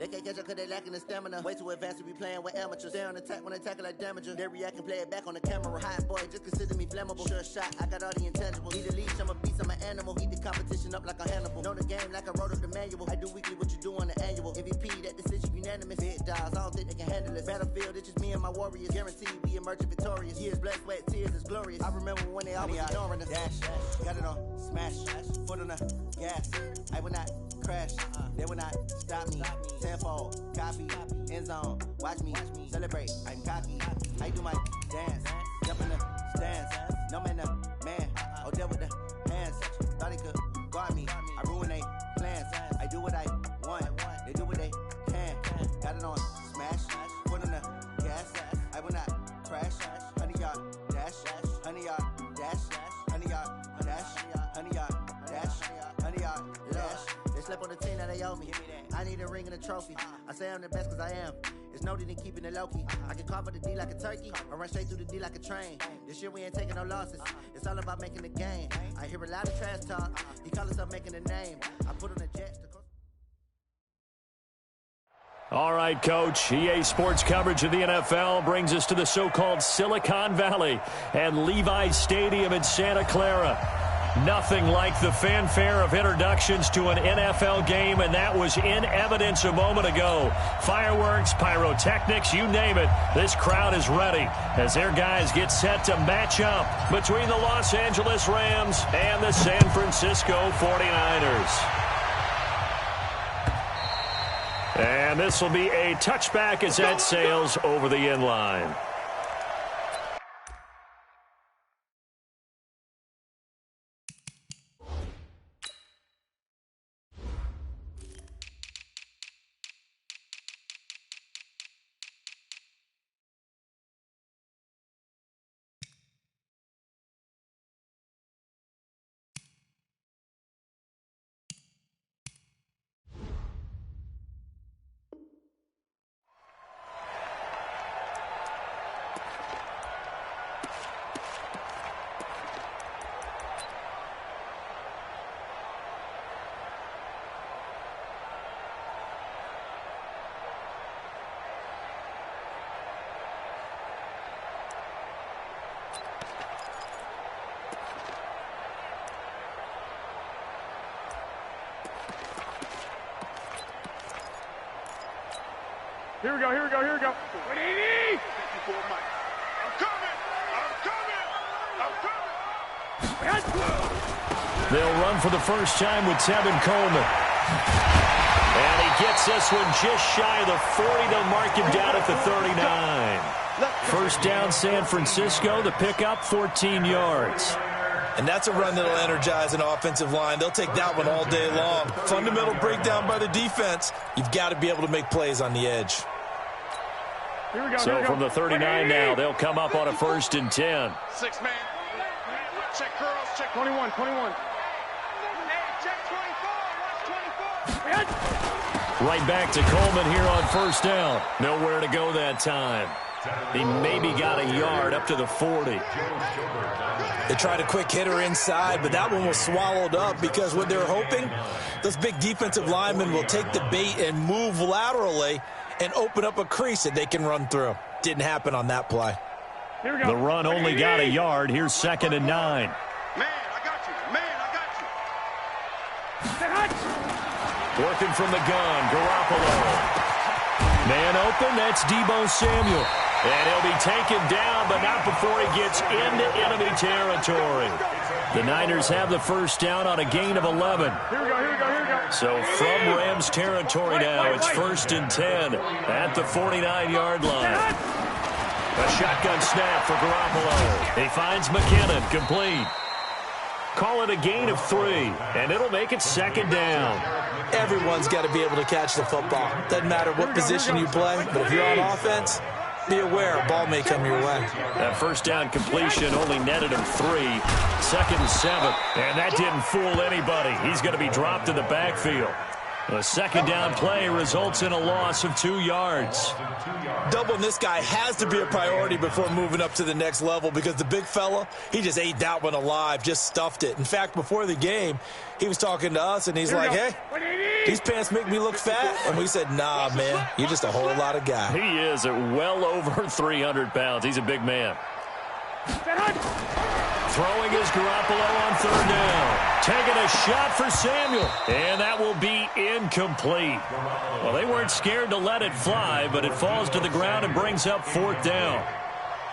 They can't catch up cause they lacking the stamina. Way too advanced to be playing with amateurs. They on attack when they tackle like damager. They react and play it back on the camera. Hot boy, just consider me flammable. Sure shot, I got all the intangibles. Need a leash, I'm a beast, I'm an animal. Eat the competition up like a Hannibal. Know the game like I wrote up the manual. I do weekly what you do on the annual. MVP, that decision unanimous. Big dogs, I don't think they can handle it. Battlefield, it's just me and my warriors. Guaranteed we emerge victorious. Years, blood, sweat, tears, it's glorious. I remember when they always ignoring us. Dash, got it on, smash, foot on the gas. I will not crash, they will not stop me. Tenfold, copy, end zone, watch me celebrate. I'm cocky, I do my dance, jump in the stands. No man, man, oh there with the hands. Thought he could guard me, I ruin they plans. I do what I want, they do what they can. Got it on, smash, foot on the gas. I will not crash, 100-yard dash, 100-yard dash, 100-yard dash, 100-yard dash, 100-yard dash. They slept on the team that they owe me. I need a ring and a trophy. I say I'm the best cause I am. It's noted in keeping it low-key. I can carve up the D like a turkey or run straight through the D like a train. This year we ain't taking no losses. It's all about making the game. I hear a lot of trash talk. He call himself making a name. I put on the Jets to All right, Coach. EA Sports coverage of the NFL brings us to the so-called Silicon Valley and Levi's Stadium in Santa Clara. Nothing like the fanfare of introductions to an NFL game, and that was in evidence a moment ago. Fireworks, pyrotechnics, you name it. This crowd is ready as their guys get set to match up between the Los Angeles Rams and the San Francisco 49ers. And this will be a touchback as that sails over the end line. Here we go. I'm coming. They'll run for the first time with Tevin Coleman. And he gets this one just shy of the 40. They'll mark him down at the 39. First down, San Francisco. The pickup, 14 yards. And that's a run that'll energize an offensive line. They'll take that one all day long. Fundamental breakdown by the defense. You've got to be able to make plays on the edge. Here we go. So from the 39 now, they'll come up on a 1st and 10. 6 man. Check girls. Check 21. Check 24. Watch 24. Right back to Coleman here on 1st down. Nowhere to go that time. He maybe got a yard up to the 40. They tried a quick hitter inside, but that one was swallowed up because what they're hoping, those big defensive linemen will take the bait and move laterally and open up a crease that they can run through. Didn't happen on that play. Here we go. The run only got a yard. Here's 2nd and 9. Man, I got you. Working from the gun, Garoppolo. Man open, that's Deebo Samuel. And he'll be taken down, but not before he gets into enemy territory. The Niners have the first down on a gain of 11. Here we go. So from Rams territory now, it's 1st and 10 at the 49-yard line. A shotgun snap for Garoppolo. He finds McKinnon, complete. Call it a gain of 3, and it'll make it 2nd down. Everyone's got to be able to catch the football. Doesn't matter what position you play, but if you're on offense, be aware a ball may come your way. That first down completion only netted him 3. 2nd and 7. And that didn't fool anybody. He's going to be dropped in the backfield. A second down play results in a loss of 2 yards. Doubling this guy has to be a priority before moving up to the next level because the big fella, he just ate that one alive, just stuffed it. In fact, before the game, he was talking to us, and he's like, hey, these pants make me look fat. And we said, nah, man, you're just a whole lot of guy. He is at well over 300 pounds. He's a big man. Throwing is Garoppolo on third down. Taking a shot for Samuel. And that will be incomplete. Well, they weren't scared to let it fly, but it falls to the ground and brings up fourth down.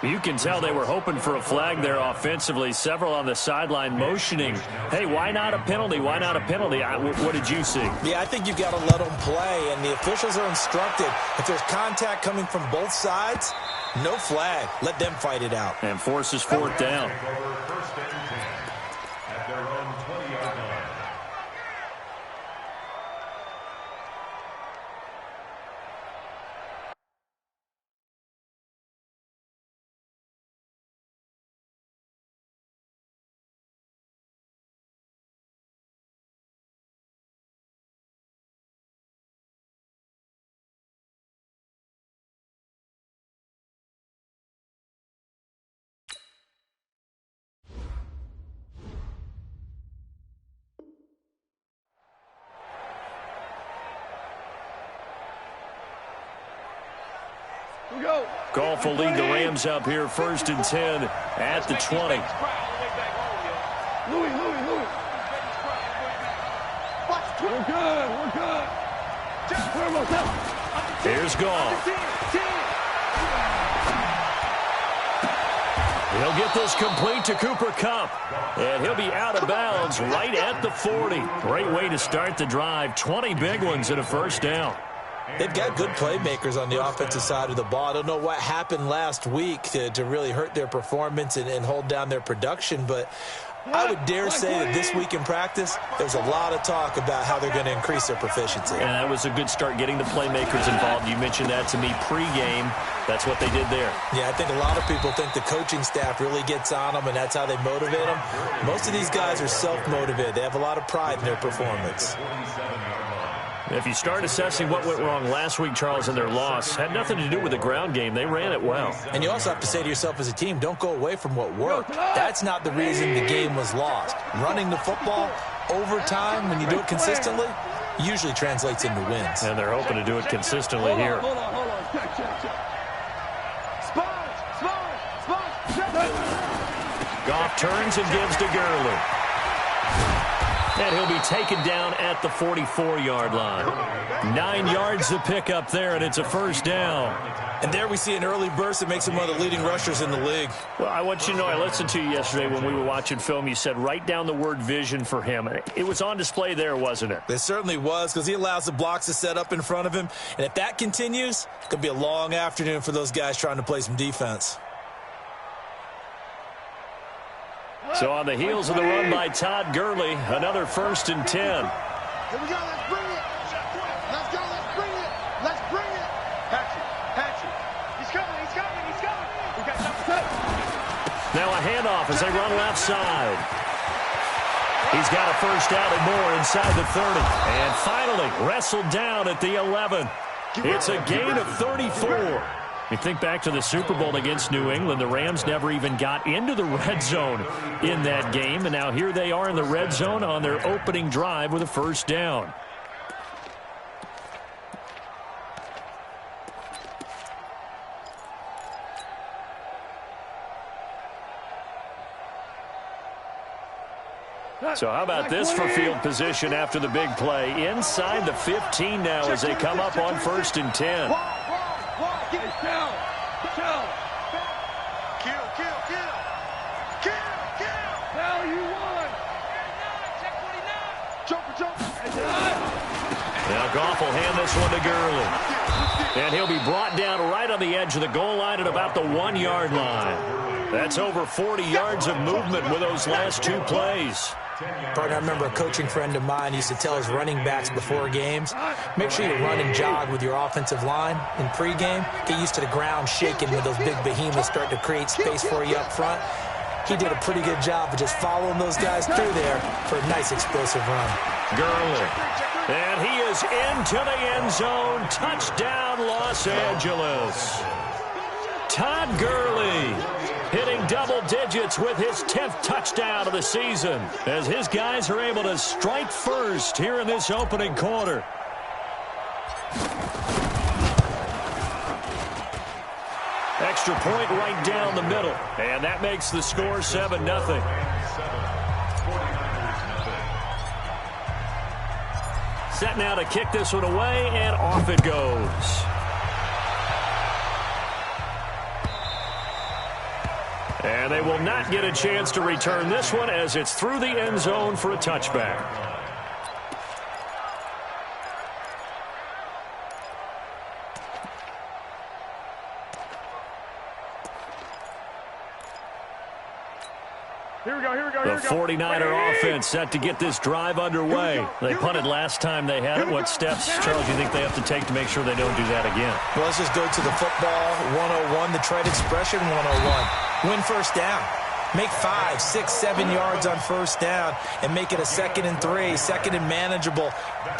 You can tell they were hoping for a flag there offensively. Several on the sideline motioning, hey, why not a penalty? Why not a penalty? What did you see? Yeah, I think you've got to let them play, and the officials are instructed. If there's contact coming from both sides, no flag. Let them fight it out. And forces fourth down. Goff will lead the Rams up here, 1st and 10 at the 20. Louis. We're good. Here's Goff. He'll get this complete to Cooper Kupp. And he'll be out of bounds right at the 40. Great way to start the drive. 20 big ones and a first down. They've got good playmakers on the offensive side of the ball. I don't know what happened last week to really hurt their performance and hold down their production, but I would dare say that this week in practice, there's a lot of talk about how they're going to increase their proficiency. And that was a good start getting the playmakers involved. You mentioned that to me pregame. That's what they did there. Yeah, I think a lot of people think the coaching staff really gets on them, and that's how they motivate them. Most of these guys are self-motivated. They have a lot of pride in their performance. If you start assessing what went wrong last week, Charles, in their loss, had nothing to do with the ground game. They ran it well. And you also have to say to yourself as a team, don't go away from what worked. That's not the reason the game was lost. Running the football over time, when you do it consistently, usually translates into wins. And they're hoping to do it consistently here. Hold on. Check. Goff turns and gives to Gurley. And he'll be taken down at the 44-yard line. 9 yards to pick up there, and it's a first down. And there we see an early burst that makes him one of the leading rushers in the league. Well, I want you to know, I listened to you yesterday when we were watching film. You said write down the word vision for him. It was on display there, wasn't it? It certainly was, because he allows the blocks to set up in front of him. And if that continues, it's going to be a long afternoon for those guys trying to play some defense. So on the heels of the run by Todd Gurley, another 1st and 10. Here we go. Let's bring it. Let's go. Let's bring it. Patchy. He's coming. We got number 7. Now a handoff as they run left side. He's got a first down and more inside the 30. And finally wrestled down at the 11. It's a gain of 34. You think back to the Super Bowl against New England, the Rams never even got into the red zone in that game, and now here they are in the red zone on their opening drive with a first down. So how about this for field position after the big play? Inside the 15 now as they come up on 1st and 10. Now Goff will hand this one to Gurley. And he'll be brought down right on the edge of the goal line at about the 1-yard line. That's over 40 yards of movement with those last 2 plays. Partner, I remember a coaching friend of mine used to tell his running backs before games, make sure you run and jog with your offensive line in pregame. Get used to the ground shaking when those big behemoths start to create space for you up front. He did a pretty good job of just following those guys through there for a nice explosive run. Gurley. And he is into the end zone. Touchdown, Los Angeles. Todd Gurley hitting double digits with his 10th touchdown of the season as his guys are able to strike first here in this opening quarter. Extra point right down the middle, and that makes the score 7-0. Set now to kick this one away, and off it goes. And they will not get a chance to return this one as it's through the end zone for a touchback. The 49er offense set to get this drive underway. They punted last time they had it. What steps, Charles, do you think they have to take to make sure they don't do that again? Well, let's just go to the football 101, the trade expression 101. Win first down. Make 5, 6, 7 yards on first down and make it a 2nd and 3, 2nd and manageable.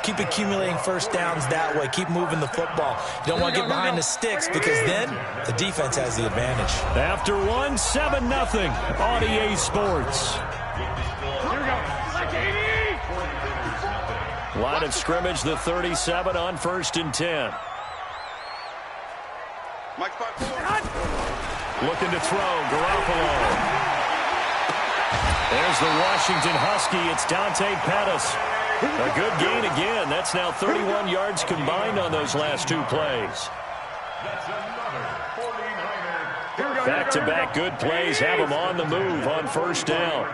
Keep accumulating first downs that way. Keep moving the football. You don't want to get behind the sticks because then the defense has the advantage. After 7-0 on EA Sports. Line of scrimmage, the 37 on 1st and 10. Looking to throw, Garoppolo. There's the Washington Husky. It's Dante Pettis. A good gain again. That's now 31 yards combined on those last 2 plays. Back-to-back good plays have them on the move on first down.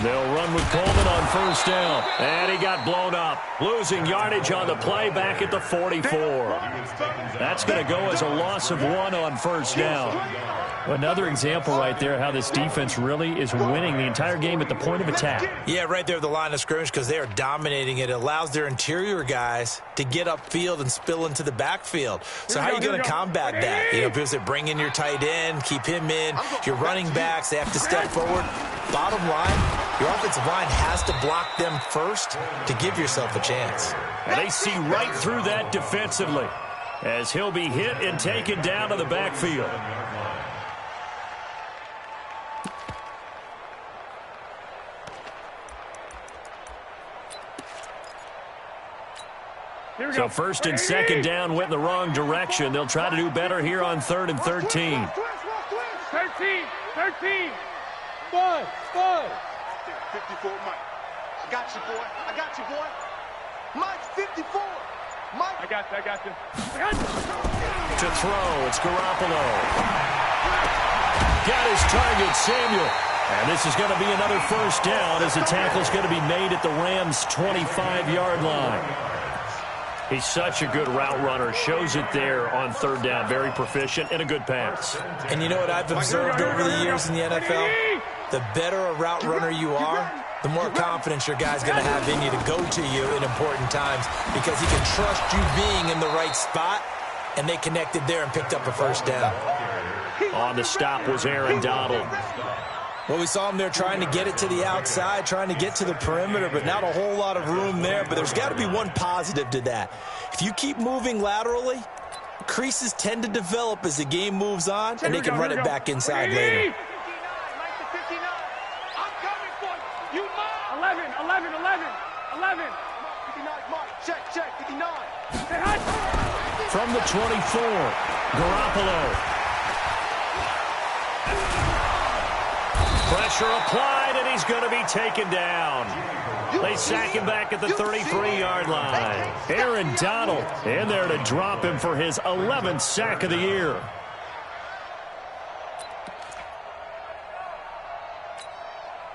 They'll run with Coleman on first down. And he got blown up. Losing yardage on the play back at the 44. That's going to go as a loss of 1 on first down. Another example right there how this defense really is winning the entire game at the point of attack. Yeah, right there at the line of scrimmage because they are dominating it. It allows their interior guys to get upfield and spill into the backfield. So how are you going to combat that? You know, because they bring in your tight end, keep him in. Your running backs, they have to step forward. Bottom line, your offensive line has to block them first to give yourself a chance. And they see right through that defensively as he'll be hit and taken down to the backfield. So 1st and 2nd down went in the wrong direction. They'll try to do better here on 3rd and 13. 13. 13. 5. 54, Mike. I got you, boy. I got you, boy. Mike's 54. Mike. I got you. To throw, it's Garoppolo. Got his target, Samuel. And this is going to be another first down as the tackle's going to be made at the Rams' 25-yard line. He's such a good route runner. Shows it there on 3rd down. Very proficient and a good pass. And you know what I've observed over the years in the NFL? The better a route runner you are, the more confidence your guy's going to have in you to go to you in important times because he can trust you being in the right spot, and they connected there and picked up a first down. On the stop was Aaron Donald. Well, we saw him there trying to get it to the outside, trying to get to the perimeter, but not a whole lot of room there. But there's got to be one positive to that. If you keep moving laterally, creases tend to develop as the game moves on, and they can run it back inside later. 59, I'm coming for you. 11. 59, Mark. Check. 59. From the 24, Garoppolo. Pressure applied, and he's going to be taken down. They sack him back at the 33-yard line. Aaron Donald in there to drop him for his 11th sack of the year.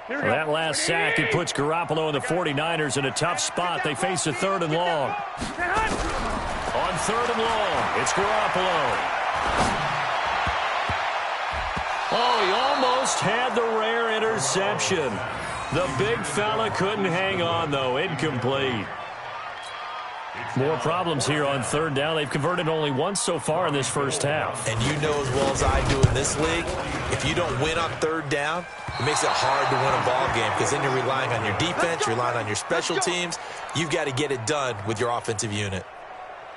That last sack, it puts Garoppolo and the 49ers in a tough spot. They face a 3rd and long. On 3rd and long, it's Garoppolo. Oh, he almost had the rare interception. The big fella couldn't hang on, though. Incomplete. More problems here on third down. They've converted only once so far in this first half. And you know as well as I do in this league, if you don't win on third down, it makes it hard to win a ball game because then you're relying on your defense, you're relying on your special teams. You've got to get it done with your offensive unit.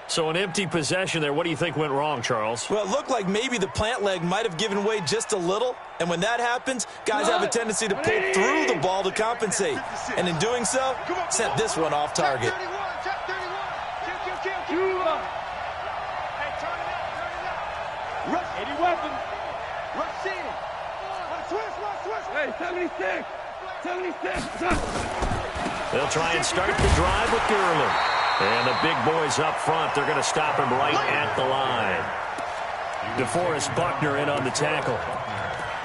So an empty possession there. What do you think went wrong, Charles? Well, it looked like maybe the plant leg might have given way just a little. And when that happens, guys have a tendency to pull through the ball to compensate. And in doing so, sent this one off target. Any weapons? Rush in. Hey, 76. 76. They'll try and start the drive with Gurley. And the big boys up front, they're going to stop him right at the line. DeForest Buckner in on the tackle.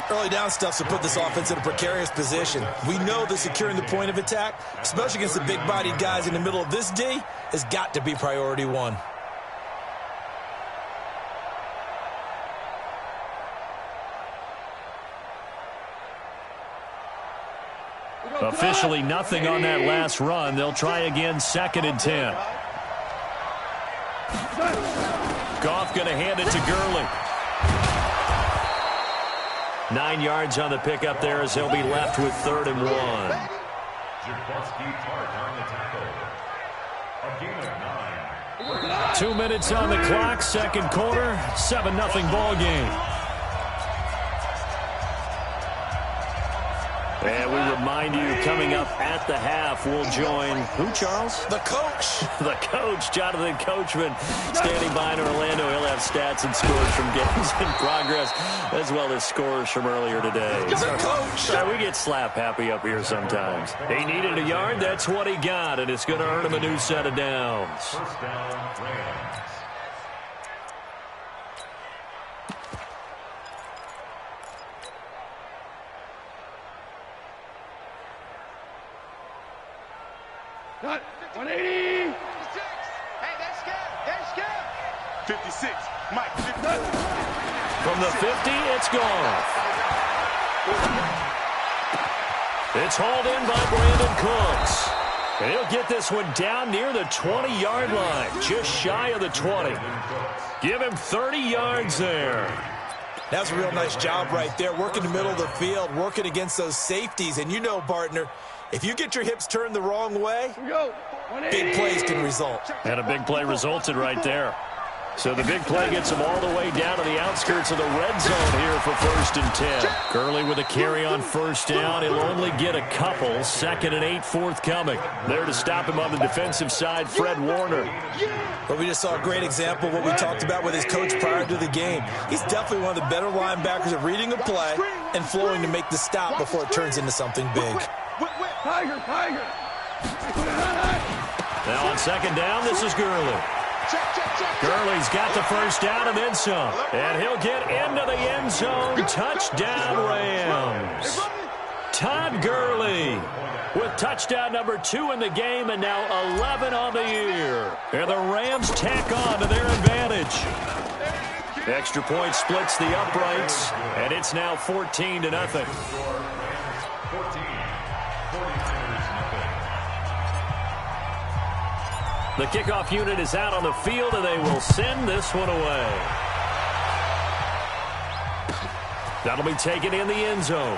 Early down stuff to put this offense in a precarious position. We know that securing the point of attack, especially against the big-bodied guys in the middle of this D, has got to be priority one. Officially nothing on that last run. They'll try again, 2nd and 10. Goff going to hand it to Gurley. 9 yards on the pickup there as he'll be left with 3rd and 1. 2 minutes on the clock, second quarter, 7-0 ball game. And we remind you, coming up at the half, we'll join who, Charles? The coach. The coach, Jonathan Coachman, standing by in Orlando. He'll have stats and scores from games in progress, as well as scores from earlier today. The coach. We get slap happy up here sometimes. He needed a yard. That's what he got, and it's going to earn him a new set of downs. First down, Rams. Cut. 180. 56. Mike. 50. From the 50, it's gone. It's hauled in by Brandon Cooks. And he'll get this one down near the 20-yard line, just shy of the 20. Give him 30 yards there. That's a real nice job right there, working the middle of the field, working against those safeties. And you know, partner, if you get your hips turned the wrong way, big plays can result. And a big play resulted right there. So the big play gets them all the way down to the outskirts of the red zone here for 1st and 10. Gurley with a carry on 1st down. He'll only get a couple. 2nd and 8 forthcoming. There to stop him on the defensive side, Fred Warner. But we just saw a great example of what we talked about with his coach prior to the game. He's definitely one of the better linebackers at reading a play and flowing to make the stop before it turns into something big. Tiger. Now on 2nd down, this is Gurley. Gurley's got the 1st down and then some. And he'll get into the end zone. Touchdown, Rams. Todd Gurley with touchdown number 2 in the game and now 11 on the year. And the Rams tack on to their advantage. Extra point splits the uprights, and it's now 14-0. The kickoff unit is out on the field, and they will send this one away. That'll be taken in the end zone.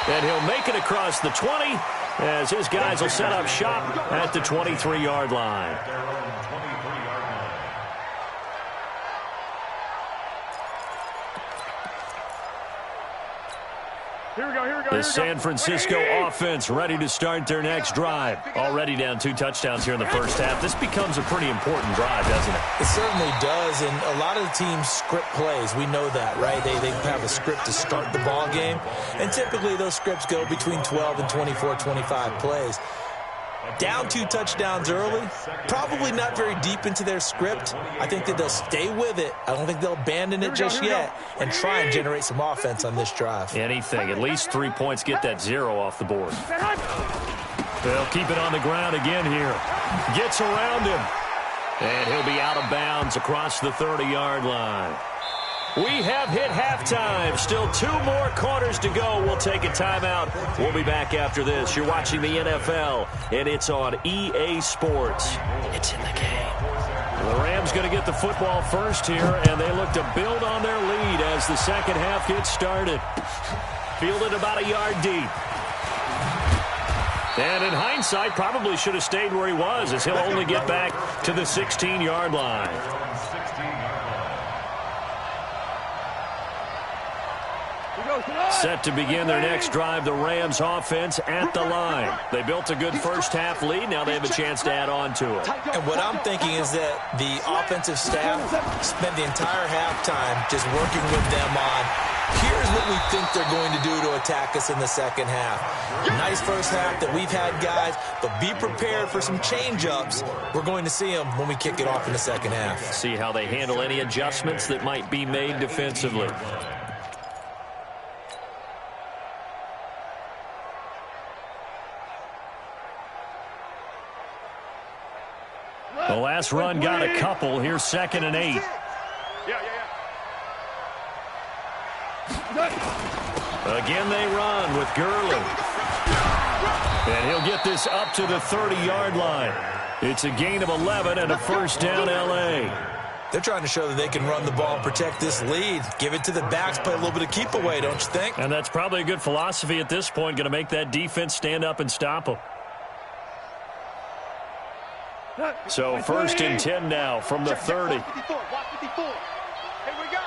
And he'll make it across the 20 as his guys will set up shop at the 23-yard line. The San Francisco offense ready to start their next drive. Already down 2 touchdowns here in the first half. This becomes a pretty important drive, doesn't it? It certainly does, and a lot of the teams script plays. We know that, right? They have a script to start the ball game, and typically those scripts go between 12 and 24, 25 plays. Down 2 touchdowns early, probably not very deep into their script. I think that they'll stay with it. I don't think they'll abandon it just yet and try and generate some offense on this drive. Anything. At least 3 points. Get that 0 off the board. They'll keep it on the ground again here. Gets around him. And he'll be out of bounds across the 30-yard line. We have hit halftime. Still 2 more quarters to go. We'll take a timeout. We'll be back after this. You're watching the NFL, and it's on EA Sports. It's in the game. The Rams going to get the football first here, and they look to build on their lead as the second half gets started. Fielded about a yard deep. And in hindsight, probably should have stayed where he was, as he'll only get back to the 16-yard line. Set to begin their next drive, the Rams offense at the line. They built a good first half lead. Now they have a chance to add on to it. And what I'm thinking is that the offensive staff spent the entire halftime just working with them on, here's what we think they're going to do to attack us in the second half. Nice first half that we've had, guys, but be prepared for some change-ups. We're going to see them when we kick it off in the second half. See how they handle any adjustments that might be made defensively. The last run got a couple. Here's 2nd and 8. Again they run with Gurley. And he'll get this up to the 30-yard line. It's a gain of 11 and a first down L.A. They're trying to show that they can run the ball and protect this lead. Give it to the backs, play a little bit of keep away, don't you think? And that's probably a good philosophy at this point, going to make that defense stand up and stop them. So 1st and 10 now from the 30. Watch 54. Here we go.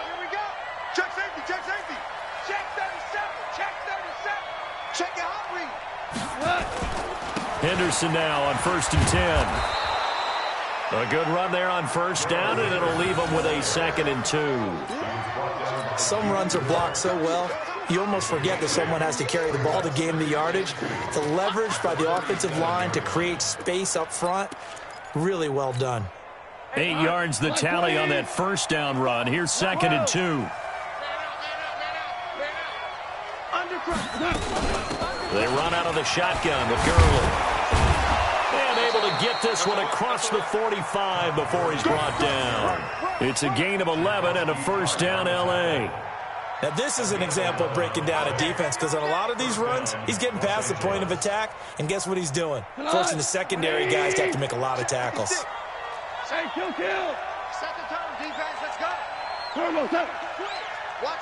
Check safety. Check 37. Check your hot read. Henderson now on 1st and 10. A good run there on first down, and it'll leave them with a 2nd and 2. Some runs are blocked so well, you almost forget that someone has to carry the ball to gain the yardage. The leverage by the offensive line to create space up front, really well done. 8 yards the tally on that first down run. Here's 2nd and 2. They run out of the shotgun with Gurley. And able to get this one across the 45 before he's brought down. It's a gain of 11 and a first down L.A. Now, this is an example of breaking down a defense, because on a lot of these runs, he's getting past the point of attack, and guess what he's doing? Forcing the secondary guys to have to make a lot of tackles. Hey, kill. Set the tone, defense. Let's go. Watch.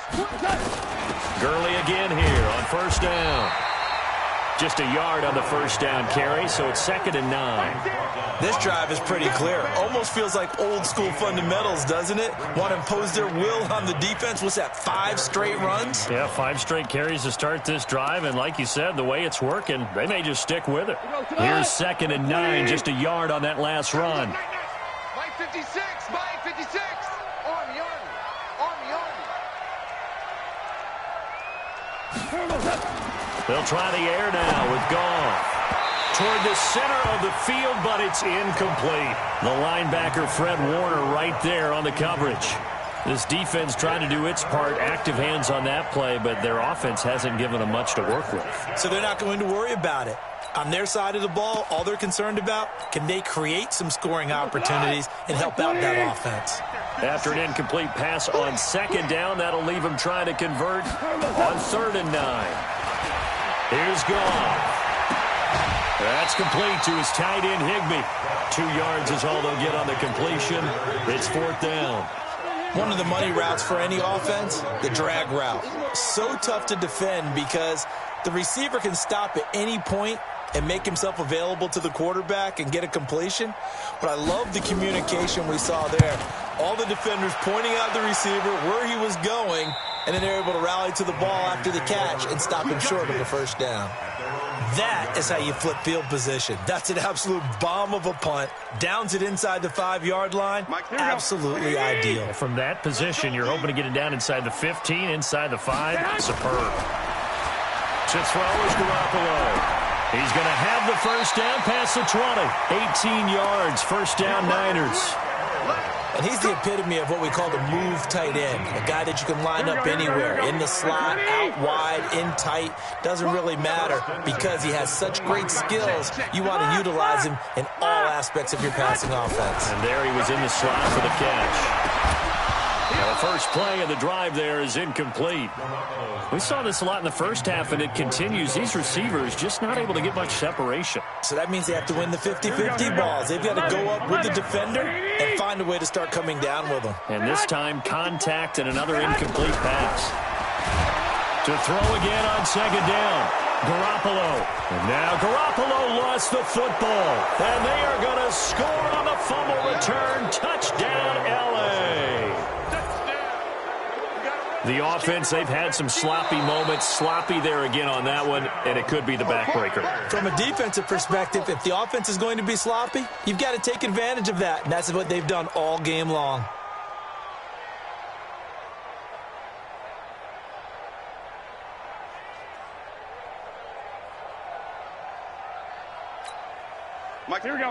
Gurley again here on first down. Just a yard on the first down carry, so it's 2nd and 9. This drive is pretty clear. Almost feels like old school fundamentals, doesn't it? Want to impose their will on the defense. What's that, 5 straight runs? Yeah, 5 straight carries to start this drive, and like you said, the way it's working, they may just stick with it. Here's 2nd and 9, just a yard on that last run. Mike 56. Army. They'll try the air now with Goff. Toward the center of the field, but it's incomplete. The linebacker, Fred Warner, right there on the coverage. This defense trying to do its part, active hands on that play, but their offense hasn't given them much to work with. So they're not going to worry about it. On their side of the ball, all they're concerned about, can they create some scoring opportunities and help out that offense? After an incomplete pass on 2nd down, that'll leave them trying to convert on 3rd and 9. Here's Goff. That's complete to his tight end, Higbee. 2 yards is all they'll get on the completion. It's 4th down. One of the money routes for any offense, the drag route. So tough to defend because the receiver can stop at any point and make himself available to the quarterback and get a completion. But I love the communication we saw there. All the defenders pointing out the receiver where he was going, and then they're able to rally to the ball after the catch and stop him short of a first down. That is how you flip field position. That's an absolute bomb of a punt. Downs it inside the 5-yard line. Absolutely ideal. From that position, you're hoping to get it down inside the 15, inside the 5. Superb. To throw is Garoppolo. He's going to have the first down past the 20. 18 yards, first down Niners. And he's the epitome of what we call the move tight end, a guy that you can line up anywhere, in the slot, out wide, in tight, doesn't really matter because he has such great skills. You want to utilize him in all aspects of your passing offense. And there he was in the slot for the catch. The first play of the drive there is incomplete. We saw this a lot in the first half, and it continues. These receivers just not able to get much separation. So that means they have to win the 50-50 balls. They've got to go up with the defender and find a way to start coming down with them. And this time, contact and another incomplete pass. To throw again on second down. Garoppolo. And now Garoppolo lost the football. And they are going to score on the fumble return. Touchdown, L.A. The offense, they've had some sloppy moments. Sloppy there again on that one, and it could be the backbreaker. From a defensive perspective, if the offense is going to be sloppy, you've got to take advantage of that, and that's what they've done all game long.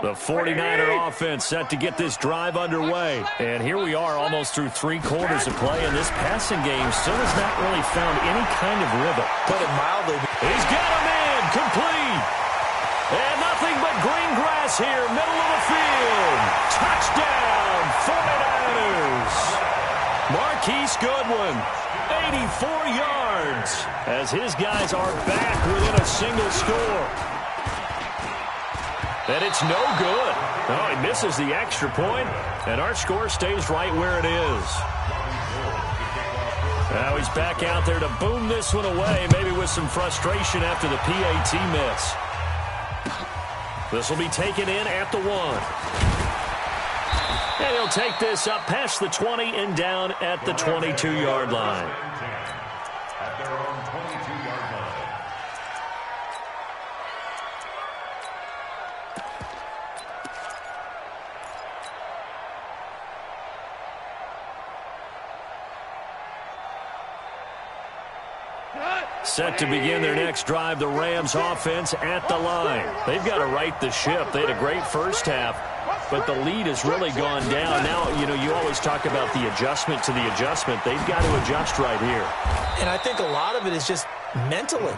The 49er offense set to get this drive underway. And here we are almost through 3 quarters of play, and this passing game still has not really found any kind of rhythm. Put it mildly. He's got him in, complete. And nothing but green grass here, middle of the field. Touchdown, 49ers. Marquise Goodwin, 84 yards, as his guys are back within a single score. And it's no good. Oh, he misses the extra point, and our score stays right where it is. Now he's back out there to boom this one away, maybe with some frustration after the PAT miss. This will be taken in at the 1. And he'll take this up past the 20 and down at the 22-yard line. Set to begin their next drive, the Rams offense at the line. They've got to right the ship. They had a great first half, but the lead has really gone down. Now, you always talk about the adjustment to the adjustment. They've got to adjust right here. And I think a lot of it is just mentally.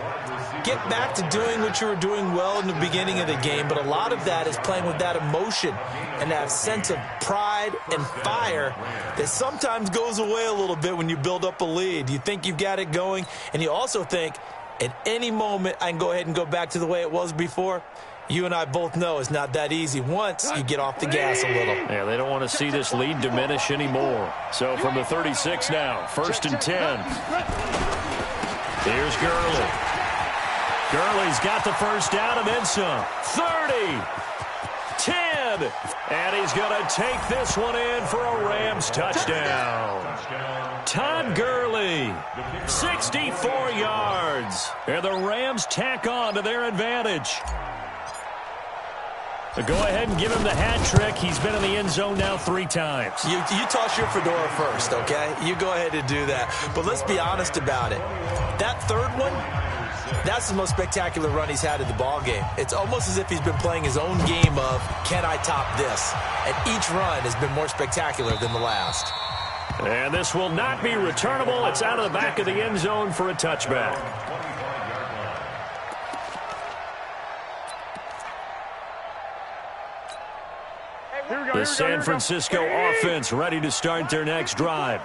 Get back to doing what you were doing well in the beginning of the game, but a lot of that is playing with that emotion and that sense of pride and fire that sometimes goes away a little bit when you build up a lead. You think you've got it going, and you also think at any moment I can go ahead and go back to the way it was before. You and I both know it's not that easy once you get off the gas a little. Yeah, they don't want to see this lead diminish anymore. So from the 36 now, 1st and 10. Here's Gurley. Gurley's got the first down and then some. 30, 10, and he's going to take this one in for a Rams touchdown. Todd Gurley, 64 yards, and the Rams tack on to their advantage. But go ahead and give him the hat trick. He's been in the end zone now 3 times. You toss your fedora first, okay? You go ahead and do that. But let's be honest about it. That third one, that's the most spectacular run he's had in the ball game. It's almost as if he's been playing his own game of, can I top this? And each run has been more spectacular than the last. And this will not be returnable. It's out of the back of the end zone for a touchback. The San Francisco offense ready to start their next drive.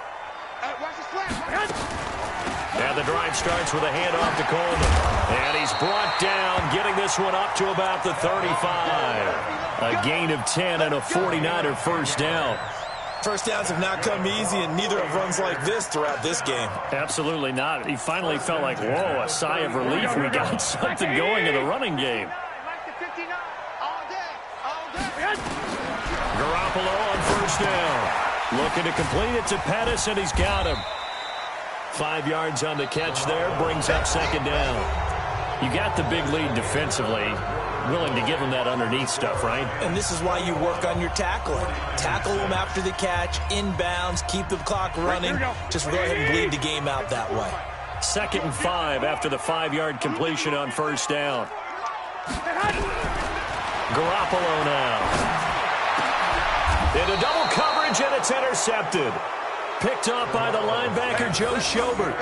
And the drive starts with a handoff to Coleman. And he's brought down, getting this one up to about the 35. A gain of 10 and a 49er first down. First downs have not come easy, and neither have runs like this throughout this game. Absolutely not. He finally felt like, whoa, a sigh of relief. We got something going in the running game. Garoppolo on first down. Looking to complete it to Pettis, and he's got him. 5 yards on the catch there, brings up second down. You got the big lead defensively. Willing to give him that underneath stuff, right? And this is why you work on your tackling. Tackle them after the catch, inbounds, keep the clock running. Just go ahead and bleed the game out that way. 2nd and 5 after the 5-yard completion on first down. Garoppolo now. Into double coverage, and it's intercepted. Picked up by the linebacker, Joe Schobert.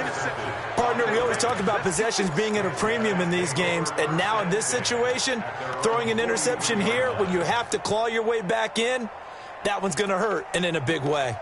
Partner, we always talk about possessions being at a premium in these games, and now in this situation, throwing an interception here when you have to claw your way back in, that one's going to hurt, and in a big way.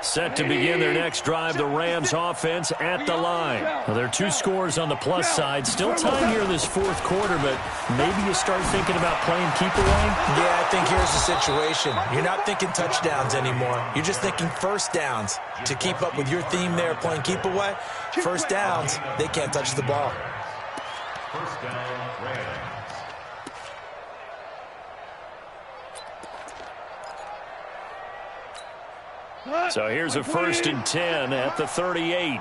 Set to begin their next drive, the Rams offense at the line. Well, there are 2 scores on the plus side. Still time here in this fourth quarter, but maybe you start thinking about playing keep away? Yeah, I think here's the situation. You're not thinking touchdowns anymore. You're just thinking first downs. To keep up with your theme there, playing keep away, first downs, they can't touch the ball. First down, Rams. So here's a 1st and 10 at the 38.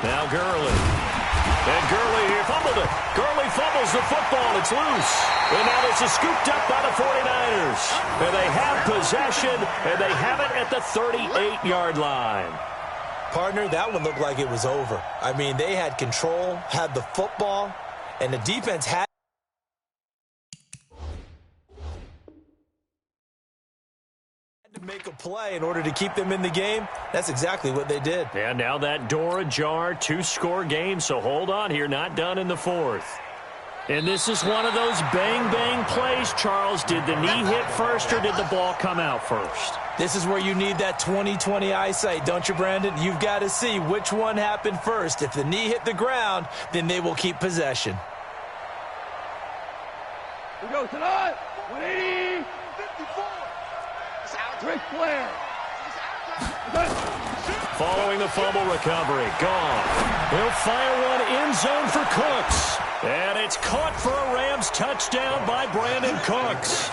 Now Gurley. And Gurley here fumbled it. Gurley fumbles the football. It's loose. And now this is scooped up by the 49ers. And they have possession, and they have it at the 38-yard line. Partner, that one looked like it was over. I mean, they had control, had the football, and the defense had to make a play in order to keep them in the game. That's exactly what they did. And now that door ajar, 2-score game, so hold on here, not done in the fourth. And this is one of those bang-bang plays, Charles. Did the knee hit first or did the ball come out first? This is where you need that 20/20 eyesight, don't you, Brandon? You've got to see which one happened first. If the knee hit the ground, then they will keep possession. We go tonight. 180. 54. Ric Flair. Following the fumble recovery, gone. He'll fire one end zone for Cooks. And it's caught for a Rams touchdown by Brandon Cooks.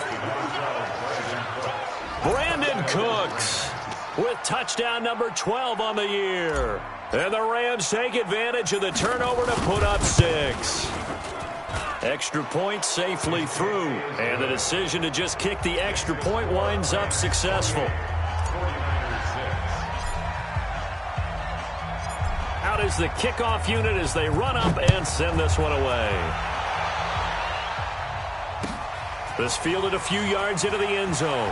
Brandon Cooks with touchdown number 12 on the year. And the Rams take advantage of the turnover to put up 6. Extra point safely through. And the decision to just kick the extra point winds up successful. Out is the kickoff unit as they run up and send this one away. This fielded a few yards into the end zone.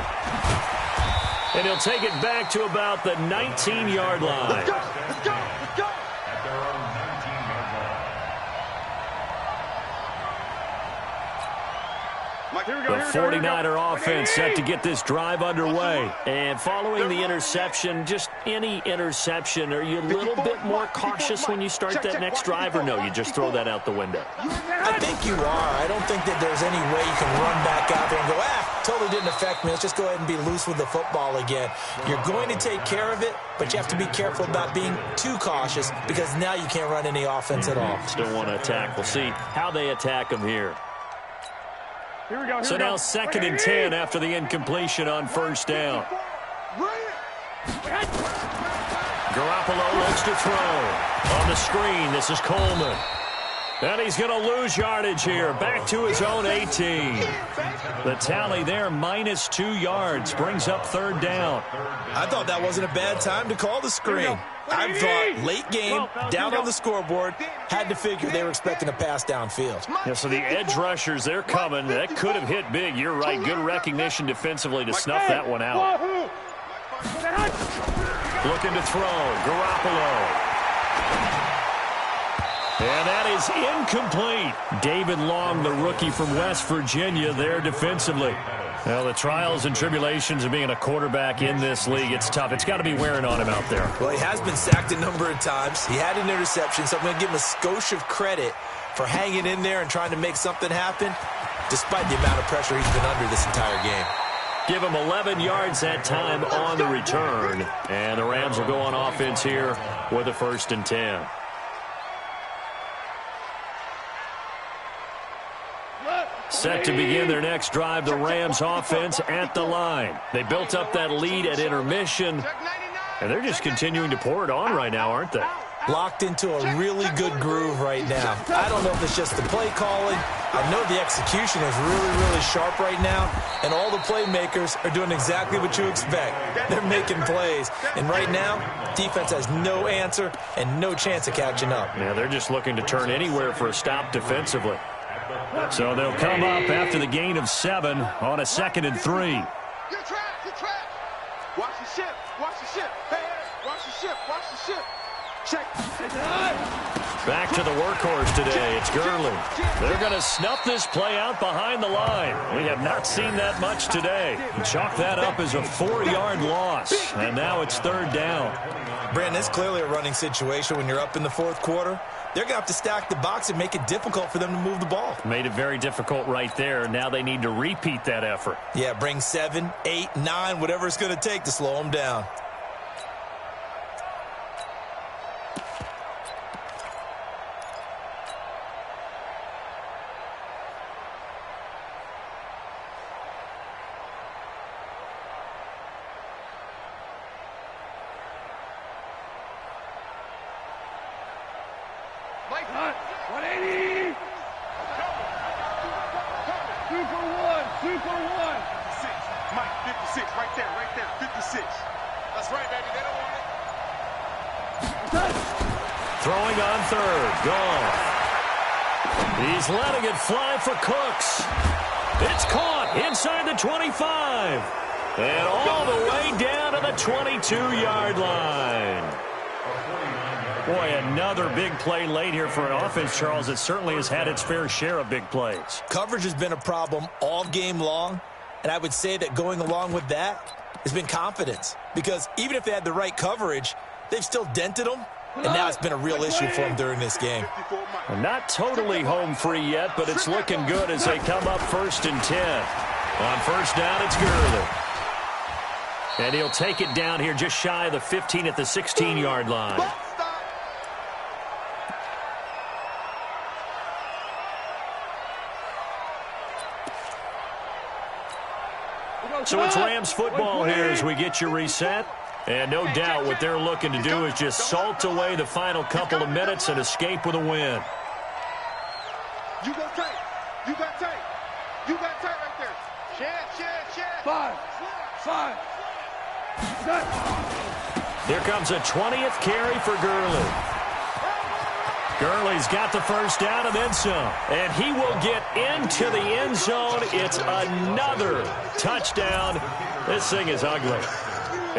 And he'll take it back to about the 19-yard line. Let's go. Let's go. Let's go. At their own 19-yard line. The 49er offense set to get this drive underway. And following the interception, just any interception, are you a little bit more cautious when you start that next drive, or no, you just throw that out the window? I think you are. I don't think that there's any way you can run back out there and go, totally didn't affect me. Let's just go ahead and be loose with the football again. You're going to take care of it, but you have to be careful about being too cautious because now you can't run any offense at all. Still want to attack. We'll see how they attack them here. Here we go. So now 2nd and 10 after the incompletion on first down. Garoppolo looks to throw. On the screen, this is Coleman. And he's going to lose yardage here. Back to his own 18. The tally there, -2 yards. Brings up 3rd down. I thought that wasn't a bad time to call the screen. I thought late game, down on the scoreboard, had to figure they were expecting a pass downfield. Yeah, so the edge rushers, they're coming. That could have hit big. You're right. Good recognition defensively to snuff that one out. Looking to throw. Garoppolo. And that is incomplete. David Long, the rookie from West Virginia, there defensively. Well, the trials and tribulations of being a quarterback in this league, it's tough. It's got to be wearing on him out there. Well, he has been sacked a number of times. He had an interception, so I'm going to give him a skosh of credit for hanging in there and trying to make something happen, despite the amount of pressure he's been under this entire game. Give him 11 yards that time on the return. And the Rams will go on offense here with a 1st and 10. Set to begin their next drive, the Rams offense at the line. They built up that lead at intermission, and they're just continuing to pour it on right now, aren't they? Locked into a really good groove right now. I don't know if it's just the play calling. I know the execution is really, really sharp right now, and all the playmakers are doing exactly what you expect. They're making plays, and right now, defense has no answer and no chance of catching up. Yeah, they're just looking to turn anywhere for a stop defensively. So they'll come up after the gain of 7 on a 2nd and 3. Get trapped. Get trapped. Watch the ship. Watch the ship. Hey, watch the ship. Watch the ship. Check. Back to the workhorse today. It's Gurley. They're going to snuff this play out behind the line. We have not seen that much today. Chalk that up as a 4-yard loss. And now it's 3rd down. Brandon, it's clearly a running situation when you're up in the 4th quarter. They're going to have to stack the box and make it difficult for them to move the ball. Made it very difficult right there. Now they need to repeat that effort. Yeah, bring 7, 8, 9, whatever it's going to take to slow them down. Hot. 180. Super one. 56. Mike, 56. Right there. 56. That's right, baby. They don't want it. Throwing on 3rd. Gone. He's letting it fly for Cooks. It's caught inside the 25. And all the way down to the 22-yard line. Boy, another big play late here for an offense, Charles, that certainly has had its fair share of big plays. Coverage has been a problem all game long, and I would say that going along with that has been confidence. Because even if they had the right coverage, they've still dented them, and now it's been a real issue for them during this game. Well, not totally home free yet, but it's looking good as they come up 1st and 10. On 1st down, it's Gurley. And he'll take it down here just shy of the 15 at the 16-yard line. So it's Rams football here as we get you reset. And no doubt what they're looking to do is just salt away the final couple of minutes and escape with a win. You go tight. You got tight. You got tight right there. Shed. 5. Here comes a 20th carry for Gurley. Gurley's got the 1st down and then some. And he will get into the end zone. It's another touchdown. This thing is ugly.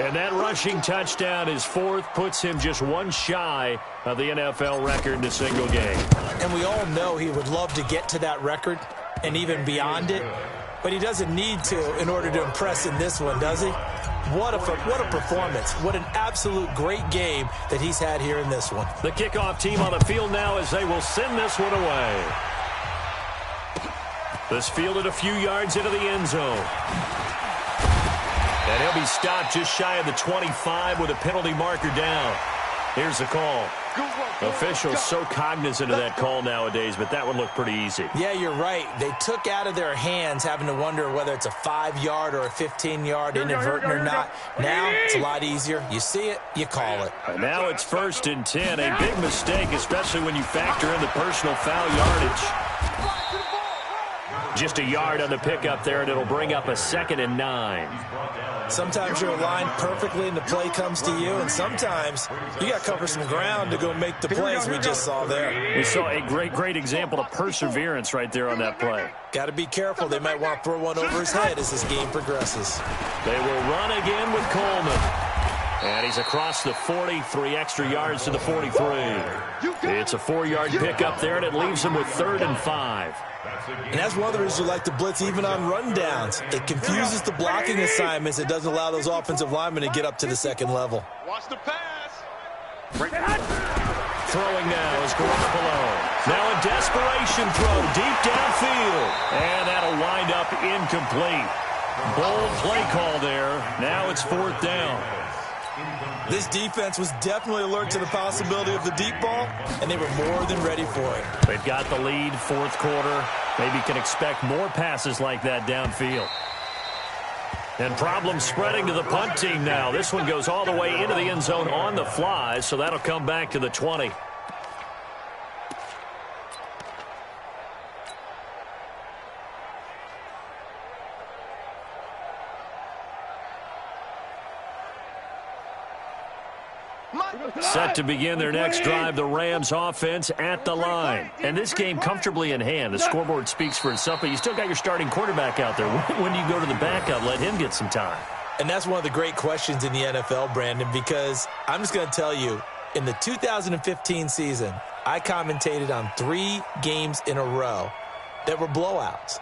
And that rushing touchdown is 4th, puts him just one shy of the NFL record in a single game. And we all know he would love to get to that record and even beyond it. But he doesn't need to in order to impress in this one, does he? What a performance. What an absolute great game that he's had here in this one. The kickoff team on the field now as they will send this one away. This fielded a few yards into the end zone. And he'll be stopped just shy of the 25 with a penalty marker down. Here's the call. Officials so cognizant of that call nowadays, but that would look pretty easy. Yeah, you're right. They took out of their hands having to wonder whether it's a 5-yard or a 15-yard inadvertent or not. Now it's a lot easier. You see it, you call it. And now it's 1st and 10. A big mistake, especially when you factor in the personal foul yardage. Just a yard on the pickup there, and it'll bring up a 2nd and 9. Sometimes you're aligned perfectly and the play comes to you, and sometimes you got to cover some ground to go make the plays we just saw there. We saw a great example of perseverance right there on that play. Got to be careful. They might want to throw one over his head as this game progresses. They will run again with Coleman. And he's across the 40, 3 extra yards to the 43. It's a 4-yard pickup there, and it leaves him with 3rd and 5. And that's one of the reasons you like to blitz even on rundowns. It confuses the blocking assignments. It doesn't allow those offensive linemen to get up to the 2nd level. Watch the pass. Throwing now is Garoppolo. Now a desperation throw deep downfield. And that'll wind up incomplete. Bold play call there. Now it's 4th down. This defense was definitely alert to the possibility of the deep ball, and they were more than ready for it. They've got the lead, 4th quarter. Maybe can expect more passes like that downfield. And problems spreading to the punt team now. This one goes all the way into the end zone on the fly, so that'll come back to the 20. Set to begin their next drive, the Rams offense at the line. And this game comfortably in hand. The scoreboard speaks for itself, but you still got your starting quarterback out there. When do you go to the backup? Let him get some time. And that's one of the great questions in the NFL, Brandon, because I'm just going to tell you, in the 2015 season, I commentated on 3 games in a row that were blowouts.